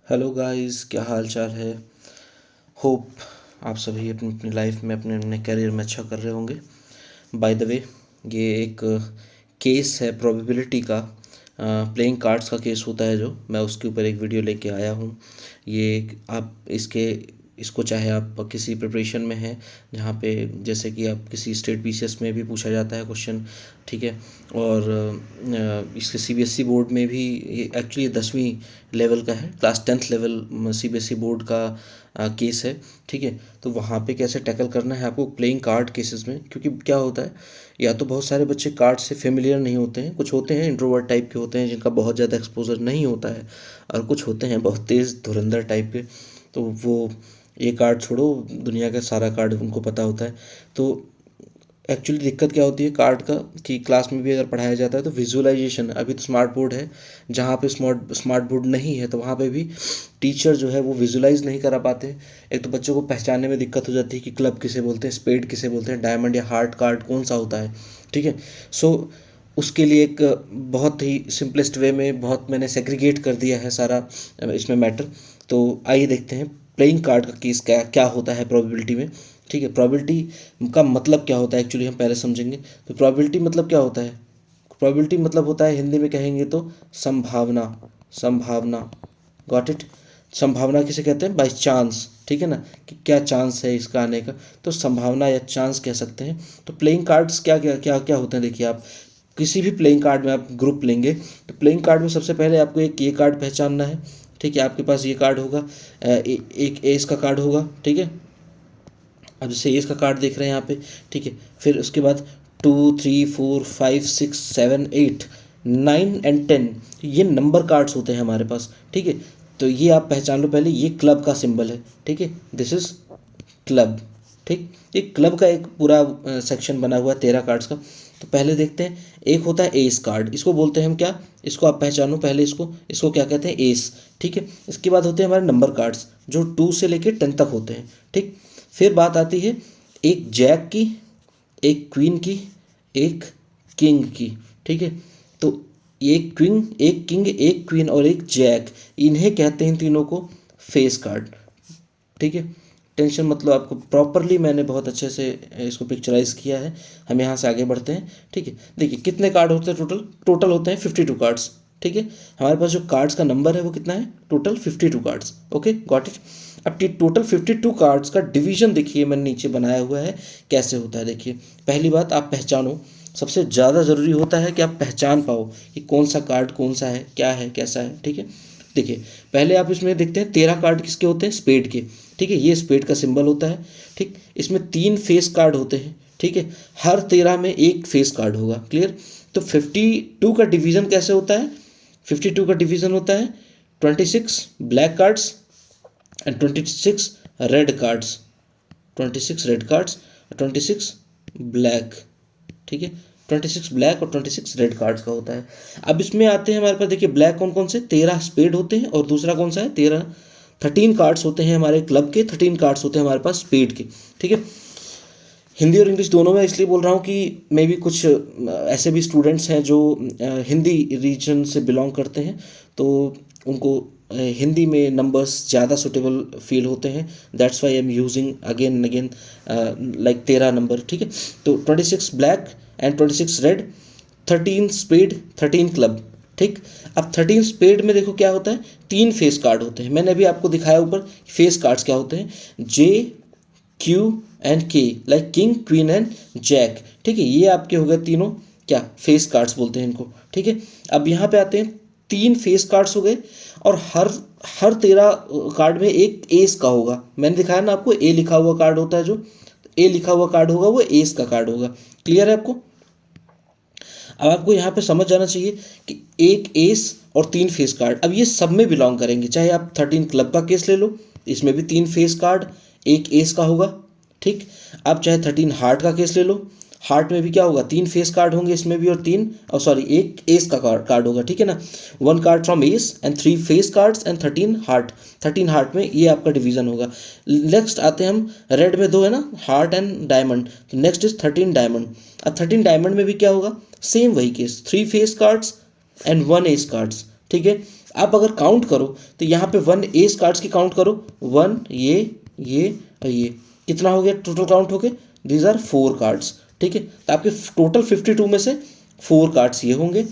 Hello guys, क्या हाल चाल है। होप आप सभी अपनी अपनी लाइफ में अपने अपने करियर में अच्छा कर रहे होंगे। बाय द वे, ये एक केस है प्रोबेबिलिटी का। प्लेइंग कार्ड्स का केस होता है जो मैं उसके ऊपर एक वीडियो लेके आया हूँ। आप इसको चाहे आप किसी प्रिपरेशन में हैं जहाँ पे जैसे कि आप किसी स्टेट पीसीएस में भी पूछा जाता है क्वेश्चन, ठीक है। और इसके सीबीएसई बोर्ड में भी ये एक्चुअली 10वीं लेवल का है, class 10th level CBSE board का केस है, ठीक है। तो वहाँ पे कैसे टैकल करना है आपको प्लेइंग कार्ड केसेस में, क्योंकि क्या होता है, या तो बहुत सारे बच्चे कार्ड से फेमिलियर नहीं होते हैं, कुछ होते हैं इंट्रोवर्ट टाइप के होते हैं जिनका बहुत ज़्यादा एक्सपोजर नहीं होता है, और कुछ होते हैं बहुत तेज़ धुरंधर टाइप के। तो वो ये कार्ड छोड़ो, दुनिया का सारा कार्ड उनको पता होता है। तो एक्चुअली दिक्कत क्या होती है कार्ड का, कि क्लास में भी अगर पढ़ाया जाता है तो विजुअलाइजेशन, अभी तो स्मार्ट बोर्ड है, जहाँ पे स्मार्ट बोर्ड नहीं है तो वहाँ पे भी टीचर जो है वो विजुअलाइज नहीं करा पाते। एक तो बच्चों को पहचानने में दिक्कत हो जाती है कि क्लब किसे बोलते हैं, स्पेड किसे बोलते हैं, डायमंड या हार्ट कार्ड कौन सा होता है, ठीक है। सो उसके लिए एक बहुत ही सिंपलेस्ट वे में बहुत मैंने सेग्रीगेट कर दिया है सारा इसमें मैटर। तो आइए देखते हैं प्लेइंग कार्ड का केस क्या क्या होता है प्रोबेबिलिटी में, ठीक है। प्रोबेबिलिटी का मतलब क्या होता है एक्चुअली हम पहले समझेंगे। तो प्रोबेबिलिटी मतलब क्या होता है, प्रोबेबिलिटी मतलब होता है हिंदी में कहेंगे तो संभावना। संभावना, गॉट इट। संभावना किसे कहते हैं, बाई चांस, ठीक है ना, कि क्या चांस है इसका आने का, तो संभावना या चांस कह सकते हैं। तो प्लेइंग कार्ड्स क्या क्या क्या क्या होते हैं, देखिए आप किसी भी प्लेइंग कार्ड में आप ग्रुप लेंगे तो प्लेइंग कार्ड में सबसे पहले आपको एक ये कार्ड पहचानना है, ठीक है। आपके पास ये कार्ड होगा, एक एस का कार्ड होगा, ठीक है। अब जैसे एस का कार्ड देख रहे हैं यहाँ पे, ठीक है। फिर उसके बाद 2 3 4 5 6 7 8 9 एंड 10, ये नंबर कार्ड्स होते हैं हमारे पास, ठीक है। तो ये आप पहचान लो पहले, ये क्लब का सिंबल है, ठीक है, दिस इज क्लब, ठीक। ये क्लब का एक पूरा सेक्शन बना हुआ है 13 कार्ड्स का। तो पहले देखते हैं, एक होता है एस कार्ड, इसको बोलते हैं हम क्या, इसको आप पहचानो पहले, इसको इसको क्या कहते हैं, एस, ठीक है। इसके बाद होते हैं हमारे नंबर कार्ड्स जो 2 से लेकर 10 तक होते हैं, ठीक। फिर बात आती है एक जैक की, एक क्वीन की, एक किंग की, ठीक है। तो एक किंग एक क्वीन और एक जैक, इन्हें कहते हैं तीनों को फेस कार्ड, ठीक है। टेंशन मतलब आपको प्रॉपरली मैंने बहुत अच्छे से इसको पिक्चराइज किया है। हम यहाँ से आगे बढ़ते हैं, ठीक है। देखिए कितने कार्ड होते हैं टोटल, टोटल होते हैं 52 कार्ड्स, ठीक है। हमारे पास जो कार्ड्स का नंबर है वो कितना है, total 52 cards, okay got it. अब टोटल 52 कार्ड्स का डिवीजन देखिए मैंने नीचे बनाया हुआ है, कैसे होता है देखिए। पहली बात आप पहचानो, सबसे ज़्यादा ज़रूरी होता है कि आप पहचान पाओ कि कौन सा कार्ड कौन सा है, क्या है, कैसा है, ठीक है। देखिए पहले आप इसमें देखते हैं 13 कार्ड किसके होते हैं, स्पेड के, ठीक है। ये स्पेड का सिंबल होता है, ठीक। इसमें 3 फेस कार्ड होते हैं, ठीक है। हर 13 में एक फेस कार्ड होगा, क्लियर। तो 52 का डिवीज़न कैसे होता है, 52 का डिवीज़न होता है 26 black cards and 26 red cards, 26 red cards, 26 black, ठीक है। 26 ब्लैक और 26 रेड कार्ड्स का होता है। अब इसमें आते हैं हमारे पास, देखिए ब्लैक कौन कौन से, 13 स्पेड होते हैं, और दूसरा कौन सा है, 13 कार्ड्स होते हैं हमारे क्लब के, 13 कार्ड्स होते हैं हमारे पास स्पेड के, ठीक है। हिंदी और इंग्लिश दोनों में इसलिए बोल रहा हूँ कि मे भी कुछ ऐसे भी स्टूडेंट्स हैं जो हिंदी रीजन से बिलोंग करते हैं, तो उनको हिंदी में नंबर्स ज़्यादा सुटेबल फील होते हैं, that's why I am using again and again like 13 number, ठीक है। तो 26 black and 26 red, 13 spade, 13 club, ठीक। अब 13 स्पेड में देखो क्या होता है, 3 फेस कार्ड होते हैं, मैंने अभी आपको दिखाया ऊपर फेस कार्ड्स क्या होते हैं, J Q and K, like king queen and jack, ठीक है। ये आपके हो गए तीनों क्या, फेस कार्ड्स बोलते हैं इनको, ठीक है। अब यहाँ पे आते हैं, 3 फेस कार्ड्स हो गए, और हर हर 13 कार्ड में एक एस का होगा, मैंने दिखाया ना आपको, ए लिखा हुआ कार्ड होता है, जो ए लिखा हुआ कार्ड होगा वो एस का कार्ड होगा, क्लियर है आपको। अब आपको यहाँ पे समझ जाना चाहिए कि एक एस और 3 फेस कार्ड, अब ये सब में बिलोंग करेंगे, चाहे आप 13 क्लब का केस ले लो, इसमें भी 3 फेस कार्ड एक एस का होगा, ठीक। आप चाहे 13 हार्ट का केस ले लो, हार्ट में भी क्या होगा, 3 फेस कार्ड होंगे इसमें भी, और एक एस का कार्ड होगा, ठीक है ना। 1 card from S and 3 face cards and 13 heart, 13 heart में ये आपका डिवीजन होगा। नेक्स्ट आते हैं हम, रेड में 2 है ना, हार्ट एंड डायमंड, तो नेक्स्ट इज 13 डायमंड। अब 13 डायमंड में भी क्या होगा, सेम वही case, 3 face cards and 1 ace cards, ठीक है। आप अगर काउंट करो तो यहाँ पे 1 एस कार्ड्स की काउंट करो, 1 ये और ये, कितना हो गया टोटल काउंट हो गए, दीज आर 4 कार्ड्स, ठीक है। तो आपके टोटल 52 में से 4 कार्ड्स ये होंगे।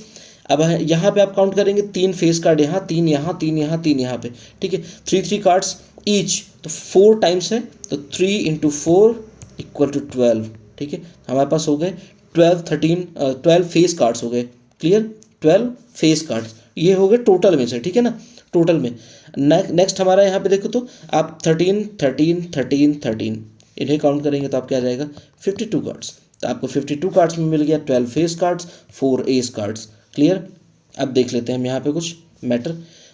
अब यहाँ पे आप काउंट करेंगे 3 फेस कार्ड यहाँ, 3 यहाँ, 3 यहाँ, 3 यहाँ पे, ठीक है। 3 कार्ड्स ईच, तो 4 टाइम्स है, तो 3 × 4 = 12, ठीक है। हमारे पास हो गए 12 फेस कार्ड्स हो गए, क्लियर, 12 फेस कार्ड्स ये हो गए टोटल में से, ठीक है ना, टोटल में। नेक्स्ट हमारा यहाँ पे देखो तो आप 13 13 13 13 इन्हें काउंट करेंगे तो आप क्या आ जाएगा 52 कार्ड्स। तो आपको 52 कार्ड्स में मिल गया 12 face cards, 4 S cards, clear. अब देख लेते हैं हम यहाँ पे कुछ मैटर।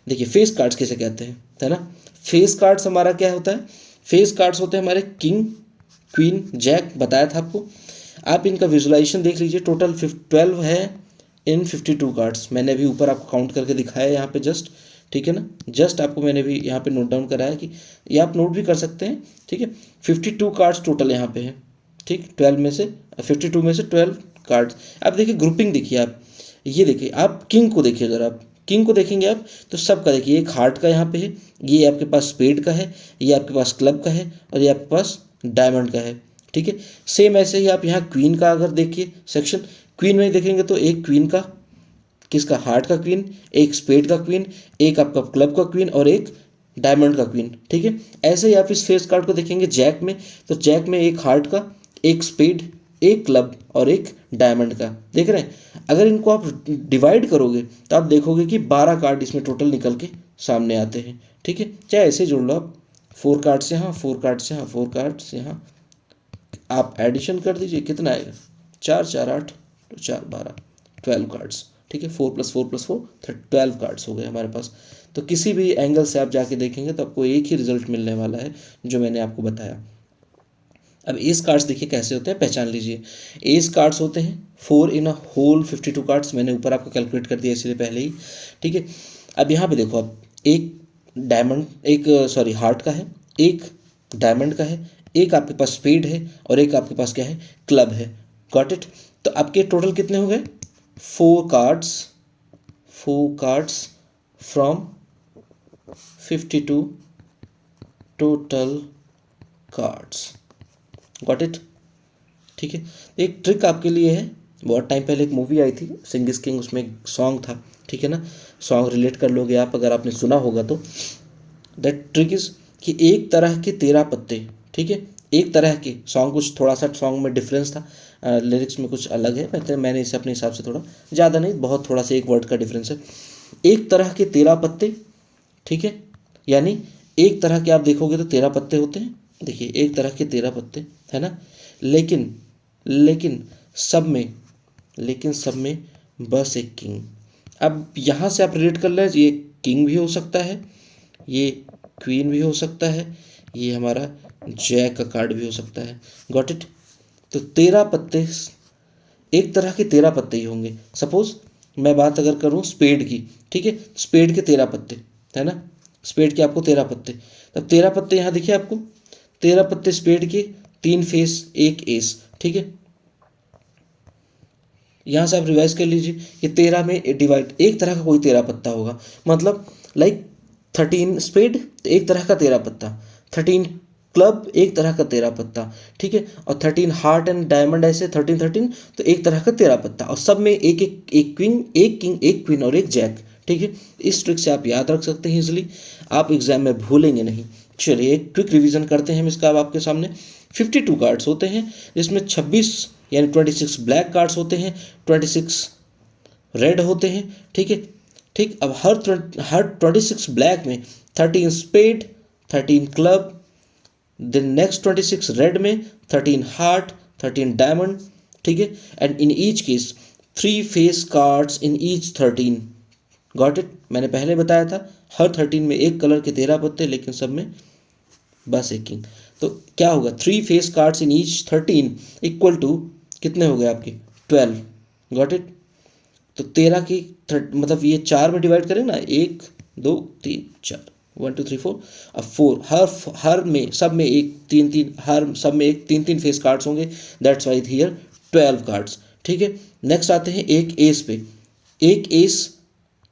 देखिए फेस कार्ड्स किसे कहते हैं, है ना। फेस कार्ड्स हमारा क्या होता है, फेस कार्ड्स होते हैं हमारे किंग, क्वीन, जैक, बताया था आपको। आप इनका विजुलाइजेशन देख लीजिए, टोटल 12 है इन 52 कार्ड्स। मैंने अभी ऊपर आपको काउंट करके दिखाया यहाँ पे जस्ट, ठीक है ना, जस्ट आपको मैंने भी यहाँ पे नोट डाउन कराया कि ये आप नोट भी कर सकते हैं, ठीक है। 52 कार्ड्स टोटल यहाँ पे है, ठीक, 12 में से 52 में से 12 कार्ड्स। अब देखिए ग्रुपिंग देखिए आप, ये देखिए आप किंग को देखिए, अगर आप किंग को देखेंगे आप तो सबका देखिए, एक हार्ट का यहाँ पे है, ये आपके पास स्पेड का है, ये आपके पास क्लब का है, और ये आपके पास डायमंड का है, ठीक है। सेम ऐसे ही आप यहाँ क्वीन का अगर देखिए सेक्शन, क्वीन में देखेंगे तो एक क्वीन का, किसका, हार्ट का क्वीन, एक स्पेड का क्वीन, एक आपका क्लब का क्वीन और एक डायमंड का क्वीन, ठीक है। ऐसे ही आप इस फेस कार्ड को देखेंगे जैक में, तो जैक में एक हार्ट का, एक स्पेड, एक क्लब और एक डायमंड का, देख रहे हैं। अगर इनको आप डिवाइड करोगे तो आप देखोगे कि 12 कार्ड इसमें टोटल निकल के सामने आते हैं, ठीक है। चाहे ऐसे जोड़ लो आप, 4 कार्ड्स यहाँ, 4 कार्ड्स यहाँ, 4 कार्ड्स यहाँ, आप एडिशन कर दीजिए, कितना आएगा, 4 4 8 4 12 12 कार्ड्स, ठीक है। 4 + 4 + 4 12 कार्ड्स हो गए हमारे पास। तो किसी भी एंगल से आप जाके देखेंगे तो आपको एक ही रिजल्ट मिलने वाला है जो मैंने आपको बताया। अब एस कार्ड्स देखिए कैसे होते हैं, पहचान लीजिए। एस कार्ड्स होते हैं 4 इन अ होल 52 कार्ड्स, मैंने ऊपर आपको कैलकुलेट कर दिया इसलिए पहले ही, ठीक है। अब यहाँ पे देखो आप, एक डायमंड, एक सॉरी हार्ट का है, एक डायमंड का है, एक आपके पास स्पेड है और एक आपके पास क्या है, क्लब है, गॉट इट। तो आपके टोटल कितने हो गए, 4 cards from 52 total cards, got it, ठीक है। एक ट्रिक आपके लिए है, बहुत टाइम पहले एक मूवी आई थी सिंग इज किंग, उसमें एक सॉन्ग था, ठीक है ना, सॉन्ग रिलेट कर लोगे आप अगर आपने सुना होगा तो। दैट ट्रिक इज कि एक तरह के 13 पत्ते, ठीक है, एक तरह के सॉन्ग, कुछ थोड़ा सा सॉन्ग में डिफरेंस था, लिरिक्स में कुछ अलग है, मैंने इसे अपने हिसाब से थोड़ा, ज़्यादा नहीं, बहुत थोड़ा सा एक वर्ड का डिफरेंस है। एक तरह के 13 पत्ते, ठीक है, यानी एक तरह के आप देखोगे तो 13 पत्ते होते हैं, देखिए एक तरह के 13 पत्ते, है ना, लेकिन सब में बस एक किंग। अब यहाँ से आप रिलेट कर लें, ये किंग भी हो सकता है, ये क्वीन भी हो सकता है, ये हमारा जैक का कार्ड भी हो सकता है, गॉट इट। तो 13 पत्ते, एक तरह के 13 पत्ते ही होंगे। सपोज मैं बात अगर करूँ स्पेड की, ठीक है, स्पेड के 13 पत्ते, है ना, स्पेड के आपको 13 पत्ते, तब 13 पत्ते यहाँ देखिए आपको, 13 पत्ते स्पेड के, 3 फेस, 1 एस, ठीक है। यहाँ से आप रिवाइज कर लीजिए, ये 13 में डिवाइड, एक तरह का कोई 13 पत्ता होगा, मतलब लाइक 13 स्पेड एक तरह का 13 पत्ता, 13 क्लब एक तरह का 13 पत्ता, ठीक है, और 13 हार्ट एंड डायमंड ऐसे 13 13, तो एक तरह का 13 पत्ता, और सब में एक क्वीन, एक किंग, एक क्वीन और एक जैक, ठीक है। इस ट्रिक से आप याद रख सकते हैं इजिली, आप एग्जाम में भूलेंगे नहीं। चलिए एक क्विक रिवीजन करते हैं हम इसका। अब आपके सामने 52 कार्ड्स होते हैं, जिसमें 26 यानी 26 ब्लैक कार्ड्स होते हैं, 26 रेड होते हैं, ठीक है, ठीक। अब हर 26 ब्लैक में 13 स्पेड, 13 क्लब, देन नेक्स्ट 26 रेड में 13 हार्ट, 13 डायमंड, ठीक है, and in each case 3 face cards in each 13, got it. मैंने पहले बताया था हर 13 में एक कलर के 13 पत्ते, लेकिन सब में बस एक किंग। तो क्या होगा, 3 face cards in each 13 equal to कितने हो गए आपके 12, गॉट इट। तो 13 की मतलब ये 4 में डिवाइड करें ना, 1 2 3 4, 1 2 3 4, अब 4 हर में सब में एक 3 3, हर सब में एक 3 3 फेस कार्ड्स होंगे, दैट्स वाई हियर 12 कार्ड्स, ठीक है। नेक्स्ट आते हैं एक एस पे, एक S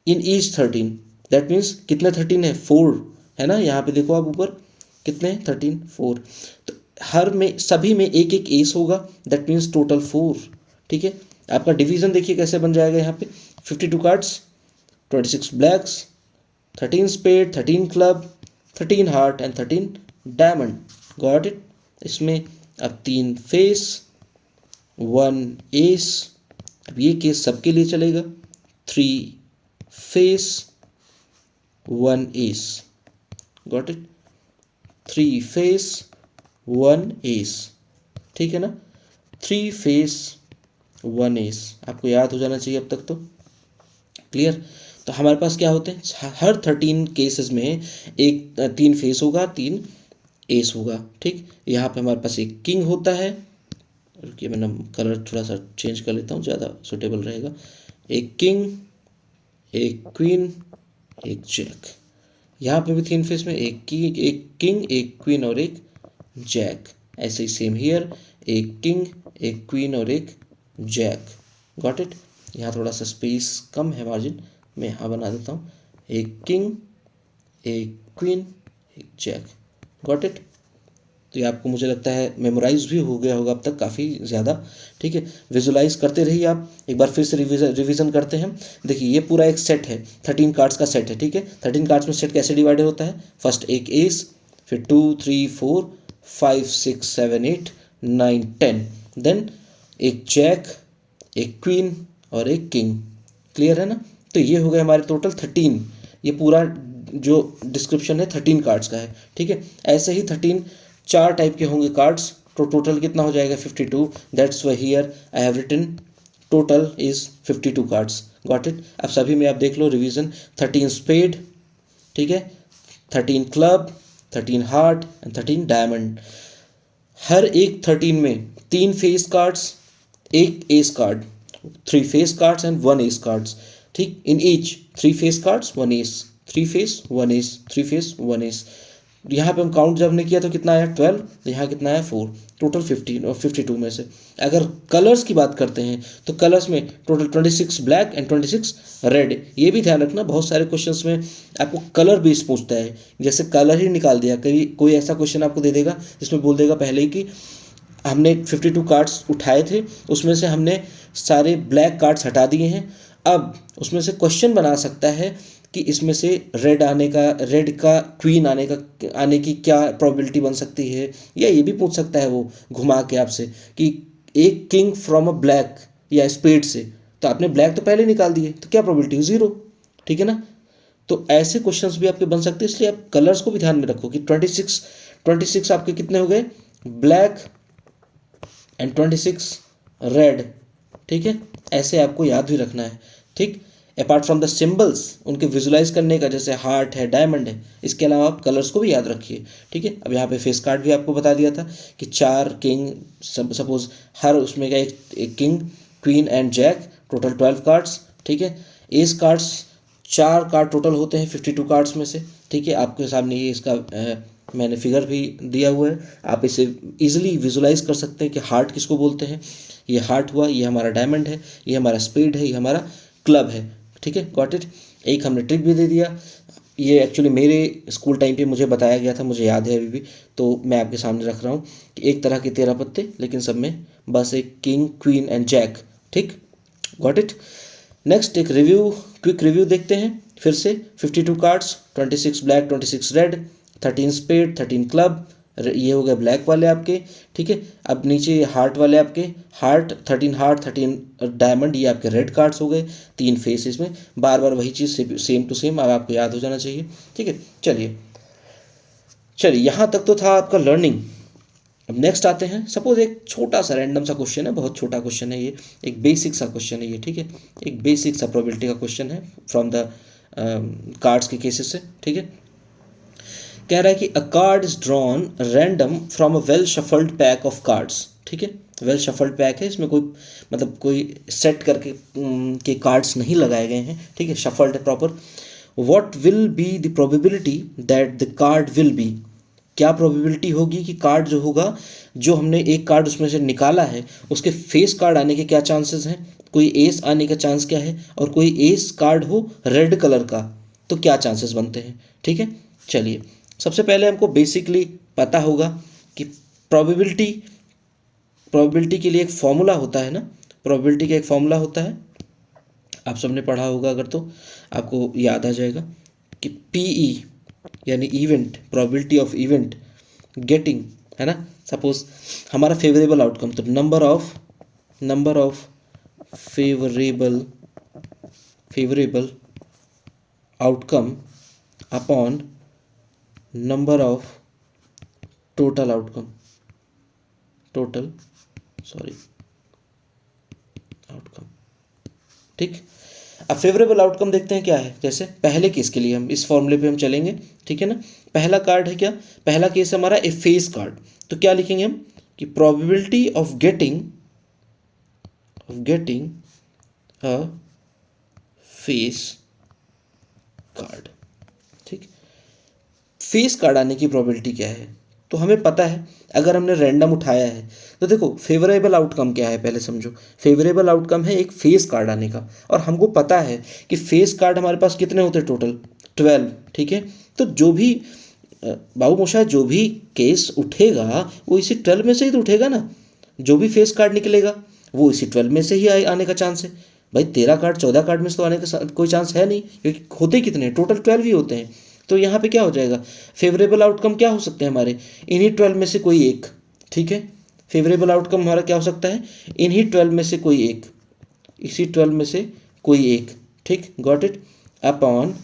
in each 13, that means कितने 13 है, 4 है ना, यहाँ पे देखो आप ऊपर कितने 13, 4। तो हर में सभी में एक एक एस होगा, दैट मीन्स टोटल 4। ठीक है, आपका डिवीजन देखिए कैसे बन जाएगा यहाँ पे, 52 cards, 26 blacks, 13 spade, 13 club, 13 heart and 13 diamond. Got it. इसमें अब 3 फेस, 1 एस, अब ये केस सबके लिए चलेगा, 3 face, 1 S. Got it, 3 face, 1 S. ठीक है ना, 3 फेस 1 एस, आपको याद हो जाना चाहिए अब तक तो। क्लियर। तो हमारे पास क्या होते हैं, हर 13 केसेस में एक 3 फेस होगा, 3 एस होगा। ठीक, यहाँ पे हमारे पास एक किंग होता है, रुकिए मैं कलर थोड़ा सा चेंज कर लेता हूँ, ज़्यादा सुटेबल रहेगा। एक किंग, एक क्वीन, एक जैक। यहाँ पे भी 3 फेस में एक किंग, एक क्वीन और एक जैक। ऐसे ही सेम हियर, एक किंग, एक क्वीन और एक जैक। Got it. यहाँ थोड़ा सा स्पेस कम है, मार्जिन मैं यहाँ बना देता हूँ, एक किंग, एक क्वीन, एक जैक। Got it. तो ये आपको मुझे लगता है मेमोराइज भी हो गया होगा अब तक काफ़ी ज़्यादा। ठीक है, विजुलाइज करते रहिए आप। एक बार फिर से रिवीजन करते हैं। देखिए ये पूरा एक सेट है, 13 कार्ड्स का सेट है। ठीक है, 13 कार्ड्स में सेट कैसे डिवाइडेड होता है, फर्स्ट एक एस, फिर 2 3 4 5 6 7 8 9 10, देन एक जैक, एक क्वीन और एक किंग। क्लियर है ना। तो ये हो गए हमारे टोटल 13। ये पूरा जो डिस्क्रिप्शन है 13 कार्ड्स का है। ठीक है, ऐसे ही 13 4 टाइप के होंगे कार्ड्स, तो टोटल कितना हो जाएगा 52। That's why here I have written total is 52 cards. Got it. अब सभी में आप देख लो रिवीजन, 13 स्पेड, ठीक है, 13 क्लब, 13 हार्ट एंड 13 डायमंड। हर एक 13 में 3 फेस कार्ड्स, एक ace card, 3 face cards and 1 ace cards. ठीक, in each 3 face cards 1 ace, 3 face 1 ace, 3 face 1 ace. यहाँ पे हम काउंट जब हमने किया तो कितना आया 12, यहाँ कितना आया 4, टोटल 15 और 52 में से। अगर कलर्स की बात करते हैं तो कलर्स में टोटल 26 ब्लैक एंड 26 रेड। ये भी ध्यान रखना, बहुत सारे क्वेश्चंस में आपको कलर बेस पूछता है, जैसे कलर ही निकाल दिया, कभी कोई ऐसा क्वेश्चन आपको दे देगा जिसमें बोल देगा पहले ही कि हमने 52 कार्ड्स उठाए थे, उसमें से हमने सारे ब्लैक कार्ड्स हटा दिए हैं। अब उसमें से क्वेश्चन बना सकता है कि इसमें से रेड का क्वीन आने की क्या प्रोबेबिलिटी बन सकती है, या ये भी पूछ सकता है वो घुमा के आपसे कि एक किंग फ्रॉम अ ब्लैक या स्पेड से, तो आपने ब्लैक तो पहले निकाल दिए, तो क्या प्रोबेबिलिटी, 0। ठीक है ना। तो ऐसे क्वेश्चंस भी आपके बन सकते हैं, इसलिए आप कलर्स को भी ध्यान में रखो कि 26 आपके कितने हो गए, ब्लैक एंड 26 रेड। ठीक है, ऐसे आपको याद भी रखना है। ठीक, अपार्ट फ्रॉम द सिम्बल्स, उनके विजुलाइज करने का, जैसे हार्ट है, डायमंड है, इसके अलावा आप कलर्स को भी याद रखिए। ठीक है, अब यहाँ पे फेस कार्ड भी आपको बता दिया था कि 4 किंग, सपोज हर उसमें का एक king, queen and jack, total 12 cards. ठीक है, एस कार्ड्स 4 कार्ड टोटल होते हैं 52 कार्ड्स में से। ठीक है, आपके सामने ये इसका मैंने फिगर भी दिया हुआ है, आप इसे इजीली विजुलाइज कर सकते हैं कि हार्ट किसको बोलते हैं। ये हार्ट हुआ, ये हमारा डायमंड है, ये हमारा स्पेड है, ये हमारा क्लब है। ठीक है, गॉट इट। एक हमने ट्रिक भी दे दिया, ये एक्चुअली मेरे स्कूल टाइम पे मुझे बताया गया था, मुझे याद है अभी भी, तो मैं आपके सामने रख रहा हूँ कि एक तरह के 13 पत्ते, लेकिन सब में बस एक किंग, क्वीन एंड जैक। ठीक, गॉट इट। नेक्स्ट एक रिव्यू, क्विक रिव्यू देखते हैं फिर से। 52 cards, 26 black, 26 red, 13 spade, 13 club, ये हो गए ब्लैक वाले आपके। ठीक है, अब नीचे हार्ट वाले आपके, हार्ट 13 हार्ट, 13 डायमंड, ये आपके रेड कार्ड्स हो गए। 3 फेस, इसमें बार बार वही चीज़ सेम टू सेम अब आपको याद हो जाना चाहिए। ठीक है, चलिए यहाँ तक तो था आपका लर्निंग। अब नेक्स्ट आते हैं, सपोज एक छोटा सा रैंडम सा क्वेश्चन है, बहुत छोटा क्वेश्चन है ये, एक बेसिक सा क्वेश्चन है ये। ठीक है, एक बेसिक सा प्रोबेबिलिटी का क्वेश्चन है फ्रॉम द कार्ड्स के केसेस से। ठीक है, कह रहा है कि अ card is drawn random from a well shuffled pack of cards. ठीक है, वेल शफल्ड पैक है, इसमें कोई सेट करके के कार्ड्स नहीं लगाए गए हैं। ठीक है, शफल्ड है proper. What will be the probability that the card will be, क्या प्रोबेबिलिटी होगी कि कार्ड जो होगा, जो हमने एक कार्ड उसमें से निकाला है, उसके फेस कार्ड आने के क्या चांसेस हैं, कोई एस आने का चांस क्या है, और कोई एस कार्ड हो रेड कलर का, तो क्या चांसेस बनते हैं। ठीक है, चलिए सबसे पहले हमको बेसिकली पता होगा कि प्रोबेबिलिटी के लिए एक फॉर्मूला होता है ना, प्रोबेबिलिटी का एक फॉर्मूला होता है, आप सबने पढ़ा होगा अगर तो आपको याद आ जाएगा कि पीई यानी event, probability of event getting, है ना। सपोज हमारा फेवरेबल आउटकम, तो number of favourable outcome upon number of total outcome ठीक। अब फेवरेबल आउटकम देखते हैं क्या है। जैसे पहले केस के लिए हम इस फॉर्मूले पे हम चलेंगे, ठीक है ना। पहला कार्ड है क्या, पहला केस हमारा ए फेस कार्ड, तो क्या लिखेंगे हम कि probability of getting a face card. ठीक, फेस कार्ड आने की प्रोबेबिलिटी क्या है, तो हमें पता है अगर हमने रैंडम उठाया है तो देखो फेवरेबल आउटकम क्या है, पहले समझो। फेवरेबल आउटकम है एक फेस कार्ड आने का, और हमको पता है कि फेस कार्ड हमारे पास कितने होते हैं टोटल, 12। ठीक है, तो जो भी बाबू मोशा जो भी केस उठेगा वो इसी 12 में से ही तो उठेगा ना। जो भी फेस कार्ड निकलेगा वो इसी 12 में से ही आने का चांस है। भाई 13 कार्ड 14 कार्ड में से तो आने का कोई चांस है नहीं, क्योंकि होते कितने, टोटल 12 ही होते हैं। तो यहाँ पे क्या हो जाएगा, फेवरेबल आउटकम क्या हो सकते हैं हमारे, इन्हीं 12 में से कोई एक। ठीक है, फेवरेबल आउटकम हमारा क्या हो सकता है, इन्हीं 12 में से कोई एक, इसी 12 में से कोई एक। ठीक, गॉट इट। अपॉन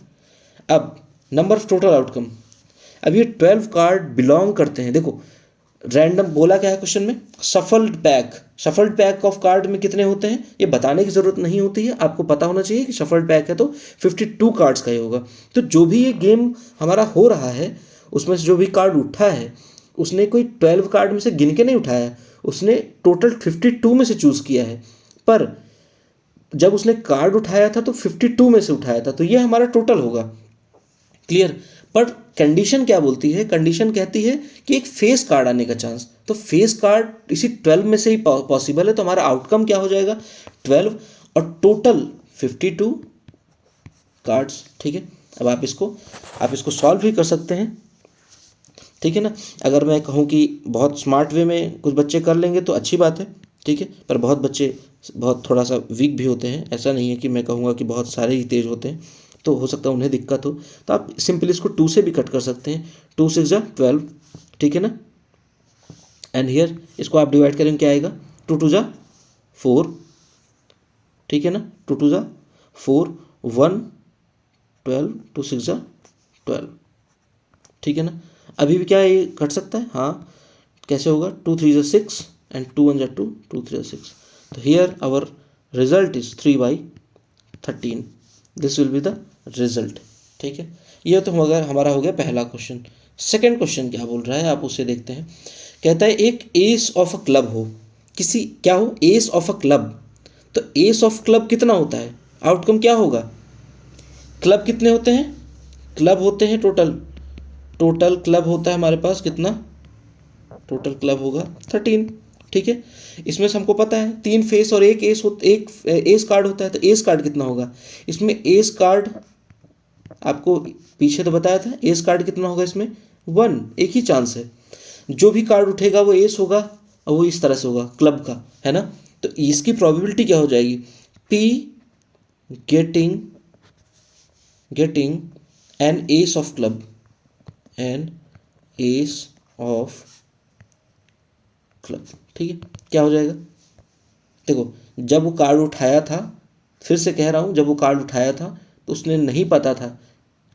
अब नंबर ऑफ टोटल आउटकम, अब ये 12 कार्ड बिलोंग करते हैं, देखो रैंडम बोला क्या है क्वेश्चन में, सफल्ड पैक ऑफ कार्ड में कितने होते हैं ये बताने की ज़रूरत नहीं होती है, आपको पता होना चाहिए कि सफल्ड पैक है तो 52 कार्ड्स का ही होगा। तो जो भी ये गेम हमारा हो रहा है उसमें से जो भी कार्ड उठा है उसने कोई 12 कार्ड में से गिन के नहीं उठाया है, उसने टोटल 52 में से चूज़ किया है। पर जब उसने कार्ड उठाया था तो 52 में से उठाया था, तो ये हमारा टोटल होगा। क्लियर। पर कंडीशन क्या बोलती है, कंडीशन कहती है कि एक फेस कार्ड आने का चांस, तो फेस कार्ड इसी 12 में से ही पॉसिबल है, तो हमारा आउटकम क्या हो जाएगा 12 और टोटल 52 कार्ड्स। ठीक है, अब आप इसको सॉल्व भी कर सकते हैं। ठीक है ना, अगर मैं कहूँ कि बहुत स्मार्ट वे में कुछ बच्चे कर लेंगे तो अच्छी बात है। ठीक है, पर बहुत बच्चे बहुत थोड़ा सा वीक भी होते हैं, ऐसा नहीं है कि मैं कहूँगा कि बहुत सारे ही तेज़ होते हैं, तो हो सकता है उन्हें दिक्कत हो, तो आप सिंपली इसको 2 से भी कट कर सकते हैं, 2 6 जा 12। ठीक है ना, एंड हियर इसको आप डिवाइड करेंगे क्या आएगा, 2 2 जा 4। ठीक है ना, 2 2 जा 4, 1 12, 2 6 जा 12। ठीक है ना, अभी भी क्या ये घट सकता है, हाँ कैसे होगा, 2 3 जा 6 एंड 2 1 जा 2, 2 3 जा 6। तो here our result is 3/13, this will be the result. ठीक है, ये तो अगर हमारा हो गया पहला क्वेश्चन। सेकंड क्वेश्चन क्या बोल रहा है आप उसे देखते हैं। कहता है एक एस ऑफ अ क्लब हो, किसी क्या हो, एस ऑफ अ क्लब, तो एस ऑफ क्लब कितना होता है, आउटकम क्या होगा, क्लब कितने होते हैं, क्लब होते हैं टोटल क्लब होता है हमारे पास कितना, टोटल क्लब होगा 13। ठीक है, इसमें से हमको पता है 3 फेस और एक एस कार्ड होता है, तो एस कार्ड कितना होगा, इसमें एस कार्ड आपको पीछे तो बताया था, एस कार्ड कितना होगा इसमें 1, एक ही चांस है, जो भी कार्ड उठेगा वो एस होगा और वो इस तरह से होगा क्लब का, है ना। तो इसकी प्रोबेबिलिटी क्या हो जाएगी, P getting an ace of club, an ace of club. ठीक है, क्या हो जाएगा, देखो जब वो कार्ड उठाया था, फिर से कह रहा हूँ, जब वो कार्ड उठाया था तो उसने नहीं पता था,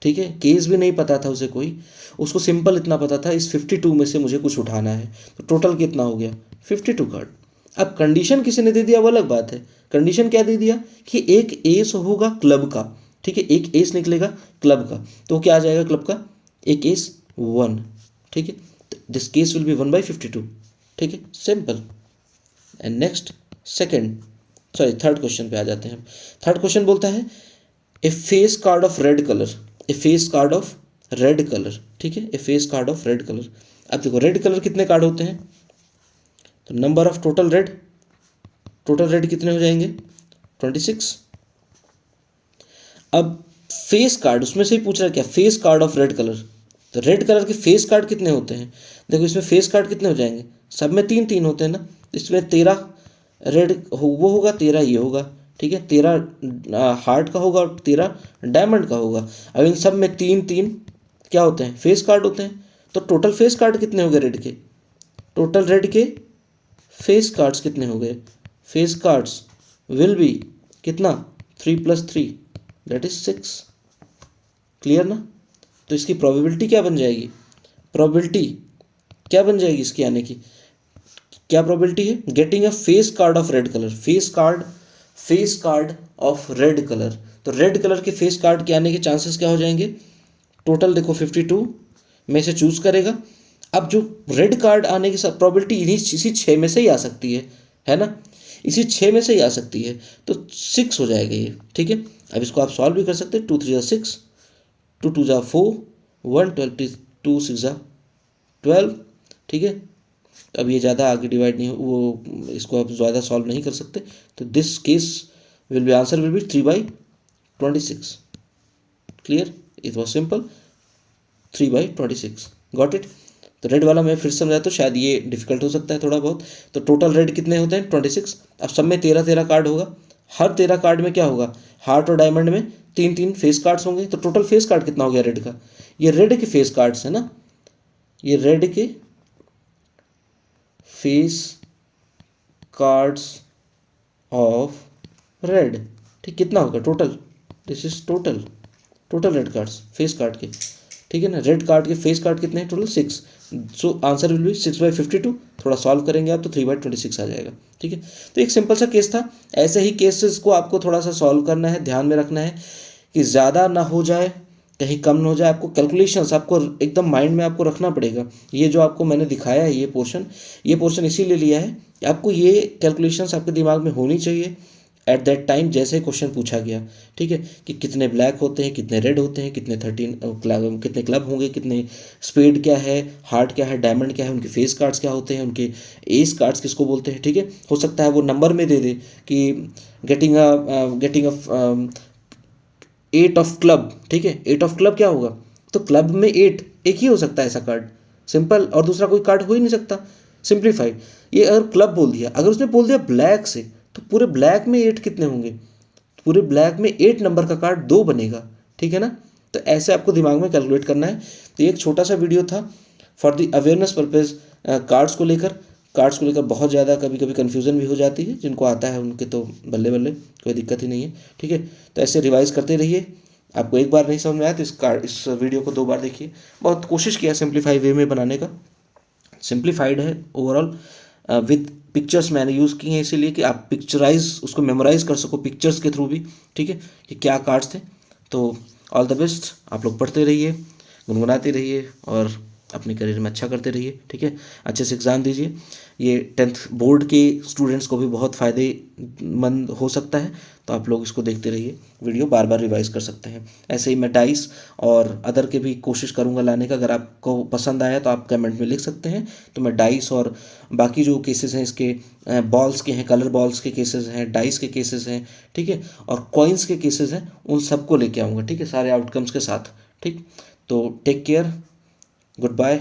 ठीक है, केस भी नहीं पता था उसे कोई, उसको सिंपल इतना पता था इस 52 में से मुझे कुछ उठाना है, तो टोटल कितना हो गया 52 कार्ड। अब कंडीशन किसी ने दे दिया वो अलग बात है, कंडीशन क्या दे दिया कि एक एस होगा क्लब का, ठीक है, एक एस निकलेगा क्लब का, तो क्या आ जाएगा क्लब का, एक एस 1। ठीक है, दिस केस विल बी 1/52। ठीक है, simple. And next third question पे आ जाते हैं। थर्ड क्वेश्चन बोलता है a face card of red colour, a face card of red colour. ठीक है, a face card of red colour. अब देखो रेड कलर कितने कार्ड होते हैं, तो नंबर ऑफ टोटल रेड कितने हो जाएंगे 26। अब फेस कार्ड, उसमें से ही पूछ रहा है क्या, face card of red colour. तो रेड कलर के फेस कार्ड कितने होते हैं, देखो इसमें फेस कार्ड कितने हो जाएंगे, सब में 3 3 होते हैं ना, इसमें 13 रेड वो होगा, 13 ये होगा, ठीक है, 13 हार्ट का होगा और 13 डायमंड का होगा। अब इन सब में 3 3 क्या होते हैं, फेस कार्ड होते हैं। तो टोटल फेस कार्ड कितने हो गए रेड के, टोटल रेड के फेस कार्ड्स कितने हो गए, फेस कार्ड्स विल बी कितना, 3 + 3 दैट इज 6। क्लियर ना। तो इसकी प्रोबेबिलिटी क्या बन जाएगी, प्रोबेबिलिटी क्या बन जाएगी इसकी आने की, क्या प्रोबेबिलिटी है, getting a face card of red colour, face card of red colour. तो रेड कलर के फेस कार्ड के आने के चांसेस क्या हो जाएंगे, टोटल देखो 52 में से चूज करेगा। अब जो रेड कार्ड आने की प्रोबेबिलिटी इसी 6 में से ही आ सकती है ना, इसी 6 में से ही आ सकती है, तो 6 हो जाएगा ये, ठीक है। अब इसको आप सॉल्व भी कर सकते हैं, 2 3 6, 2 2 4, 1 12 2 6 12, ठीक है। अब ये ज़्यादा आगे डिवाइड नहीं वो, इसको आप ज़्यादा सॉल्व नहीं कर सकते, तो this case will be answer will be 3/26। Clear, it was simple, 3/26, got it. तो रेड वाला मैं फिर से समझाता हूँ, शायद ये डिफिकल्ट हो सकता है थोड़ा बहुत। तो टोटल रेड कितने होते हैं 26। अब सब में 13 13 कार्ड होगा, हर 13 कार्ड में क्या होगा, हार्ट और डायमंड में 3 3 फेस कार्ड्स होंगे। तो टोटल फेस कार्ड कितना हो गया रेड का, ये रेड के फेस कार्ड्स है ना, ये रेड के फेस कार्ड्स ऑफ रेड, ठीक, कितना होगा total, this is total red cards face card के, ठीक है ना। रेड कार्ड के फेस कार्ड कितने हैं total 6, so answer will be 6/52। थोड़ा सॉल्व करेंगे आप तो 3/26 आ जाएगा, ठीक है। तो एक सिंपल सा केस था, ऐसे ही केसेस को आपको थोड़ा सा सॉल्व करना है, ध्यान में रखना है कि ज़्यादा ना हो जाए कहीं कम ना हो जाए, आपको कैलकुलेशंस आपको एकदम माइंड में आपको रखना पड़ेगा। ये जो आपको मैंने दिखाया है ये पोर्शन इसीलिए लिया है कि आपको ये कैलकुलेशंस आपके दिमाग में होनी चाहिए एट दैट टाइम जैसे क्वेश्चन पूछा गया, ठीक है, कि कितने ब्लैक होते हैं, कितने रेड होते हैं, कितने 13 कितने क्लब होंगे, कितने स्पेड क्या है, हार्ट क्या है, डायमंड क्या है, उनके फेस कार्ड्स क्या होते हैं, उनके एस कार्ड्स किसको बोलते हैं, ठीक है। हो सकता है वो नंबर में दे दे कि गेटिंग अ 8 ऑफ क्लब, ठीक है, 8 ऑफ क्लब क्या होगा, तो क्लब में 8 एक ही हो सकता है ऐसा कार्ड, सिंपल, और दूसरा कोई कार्ड हो ही नहीं सकता, सिंप्लीफाइड। ये अगर क्लब बोल दिया, अगर उसने बोल दिया ब्लैक से, तो पूरे ब्लैक में 8 कितने होंगे, पूरे ब्लैक में 8 नंबर का कार्ड 2 बनेगा, ठीक है ना। तो ऐसे आपको दिमाग में कैलकुलेट करना है। तो ये एक छोटा सा वीडियो था for the awareness purpose, cards को लेकर बहुत ज़्यादा कभी कभी कन्फ्यूज़न भी हो जाती है, जिनको आता है उनके तो बल्ले बल्ले, कोई दिक्कत ही नहीं है, ठीक है। तो ऐसे रिवाइज करते रहिए, आपको एक बार नहीं समझ में आया तो इस वीडियो को 2 बार देखिए। बहुत कोशिश किया सिंप्लीफाई वे में बनाने का, सिंप्लीफाइड है ओवरऑल, विद पिक्चर्स मैंने यूज़ की हैं इसीलिए कि आप पिक्चराइज उसको मेमोराइज कर सको पिक्चर्स के थ्रू भी, ठीक है, कि क्या कार्ड्स थे। तो ऑल द बेस्ट, आप लोग पढ़ते रहिए, गुनगुनाते रहिए और अपने करियर में अच्छा करते रहिए, ठीक है। अच्छे से एग्ज़ाम दीजिए, ये 10th बोर्ड के स्टूडेंट्स को भी बहुत फ़ायदेमंद हो सकता है। तो आप लोग इसको देखते रहिए, वीडियो बार बार रिवाइज कर सकते हैं। ऐसे ही मैं डाइस और अदर के भी कोशिश करूंगा लाने का, अगर आपको पसंद आया तो आप कमेंट में लिख सकते हैं। तो मैं डाइस और बाकी जो केसेस हैं इसके, बॉल्स के हैं, कलर बॉल्स के केसेस हैं, डाइस के केसेस हैं, ठीक है, और कॉइन्स के केसेस हैं, उन सबको लेके आऊँगा, ठीक है, सारे आउटकम्स के साथ, ठीक। तो टेक केयर, गुड बाय।